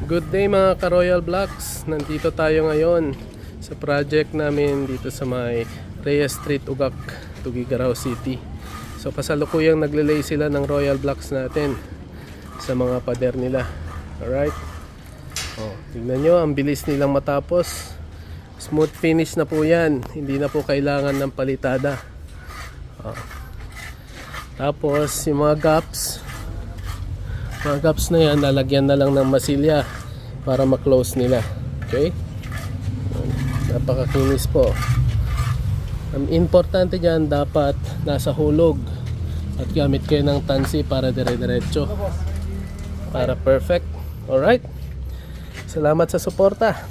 Good day mga ka-Royal Vlogs. Nandito tayo ngayon sa project namin dito sa may Reyes Street, Ugak, Tuguegarao City. So kasalukuyang naglelay sila ng Royal Blocks natin sa mga pader nila. Alright. Tingnan nyo, ang bilis nilang matapos. Smooth finish na po yan. Hindi na po kailangan ng palitada. Tapos yung mga gaps na yan, lalagyan na lang ng masilya para ma-close nila. Okay? Napakakinis po. Ang importante dyan, dapat nasa hulog at gamit kayo ng tansi para dire-diretso, para perfect. Alright? Salamat sa suporta.